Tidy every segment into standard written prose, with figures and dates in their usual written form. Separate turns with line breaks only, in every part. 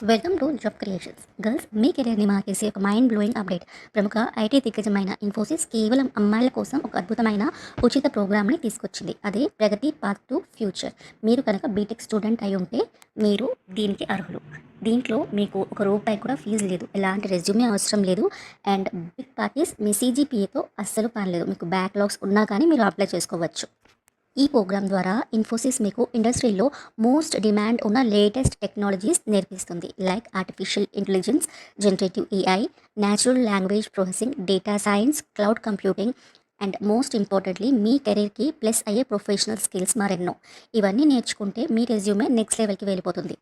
Welcome to job creations. Girls, మీ కెరీర్ని మార్చేసే ఒక మైండ్ బ్లోయింగ్ అప్డేట్. ప్రముఖ ఐటీ దిగ్గజమైన ఇన్ఫోసిస్ కేవలం అమ్మాయిల కోసం ఒక అద్భుతమైన ఉచిత ప్రోగ్రామ్ని తీసుకొచ్చింది. అదే ప్రగతి పాత్ టు ఫ్యూచర్. మీరు కనుక బీటెక్ స్టూడెంట్ అయి ఉంటే మీరు దీనికి అర్హులు. దీంట్లో మీకు ఒక రూపాయి కూడా ఫీజు లేదు, ఎలాంటి రెజ్యూమే అవసరం లేదు. అండ్ బిగ్ పార్టీస్ మీ సీజీపీఏతో అస్సలు పని లేదు. మీకు బ్యాక్లాగ్స్ ఉన్నా కానీ మీరు అప్లై చేసుకోవచ్చు. ఈ ప్రోగ్రామ్ ద్వారా ఇన్ఫోసిస్ మీకు ఇండస్ట్రీలో మోస్ట్ డిమాండ్ ఉన్న లేటెస్ట్ టెక్నాలజీస్ నేర్పిస్తుంది. Like artificial intelligence, generative AI, natural language processing, data science, cloud computing and most importantly మీ కెరీర్కి ప్లస్ అయ్యే ప్రొఫెషనల్ స్కిల్స్ మరెన్నో. ఇవన్నీ నేర్చుకుంటే మీ రెజ్యూమే నెక్స్ట్ లెవెల్కి వెళ్ళిపోతుంది.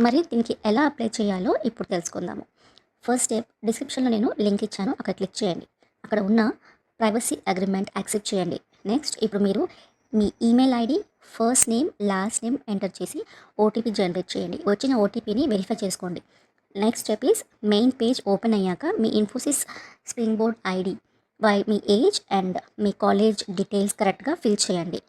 మరి దీనికి ఎలా అప్లై చేయాలో ఇప్పుడు తెలుసుకుందాము. ఫస్ట్ స్టెప్, డిస్క్రిప్షన్లో నేను లింక్ ఇచ్చాను, అక్కడ క్లిక్ చేయండి. అక్కడ ఉన్న ప్రైవసీ అగ్రిమెంట్ యాక్సెప్ట్ చేయండి. నెక్స్ట్ ఇప్పుడు మీరు మీ email ID, first name, last name enter చేసి ఓటీపీ జనరేట్ చేయండి. వచ్చిన ఓటీపీని వెరిఫై చేసుకోండి. Next step is, main page open అయ్యాక మీ ఇన్ఫోసిస్ స్ప్రింగ్ బోర్డ్ ఐడి, మీ ఏజ్ అండ్ మీ కాలేజ్ డీటెయిల్స్ కరెక్ట్గా ఫిల్ చేయండి.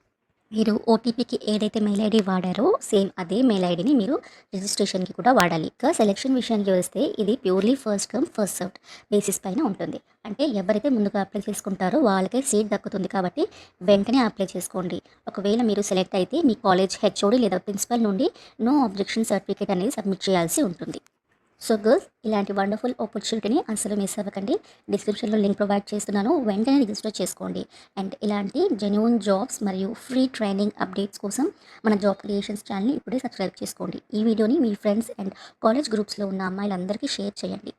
మీరు ఓటీపీకి ఏదైతే మెయిల్ ఐడి వాడారో సేమ్ అదే మెయిల్ ఐడిని మీరు రిజిస్ట్రేషన్కి కూడా వాడాలి. ఇంకా సెలెక్షన్ విషయానికి వస్తే ఇది purely first come first served basis పైన ఉంటుంది. అంటే ఎవరైతే ముందుగా అప్లై చేసుకుంటారో వాళ్ళకే సీట్ దక్కుతుంది. కాబట్టి వెంటనే అప్లై చేసుకోండి. ఒకవేళ మీరు సెలెక్ట్ అయితే మీ కాలేజ్ హెచ్ఓడి లేదా ప్రిన్సిపల్ నుండి నో అబ్జెక్షన్ సర్టిఫికేట్ అనేది సబ్మిట్ చేయాల్సి ఉంటుంది. సో గర్ల్స్, ఇలాంటి వండర్ఫుల్ ఆపర్చునిటీని అసలు మిస్ అవ్వకండి. డిస్క్రిప్షన్లో లింక్ ప్రొవైడ్ చేస్తున్నాను, వెంటనే రిజిస్టర్ చేసుకోండి. అండ్ ఇలాంటి జెన్యూన్ జాబ్స్ మరియు ఫ్రీ ట్రైనింగ్ అప్డేట్స్ కోసం మన జాబ్ క్రియేషన్స్ ఛానల్ని ఇప్పుడే సబ్స్క్రైబ్ చేసుకోండి. ఈ వీడియోని మీ ఫ్రెండ్స్ అండ్ కాలేజ్ గ్రూప్స్లో ఉన్న అమ్మాయిలందరికీ షేర్ చేయండి.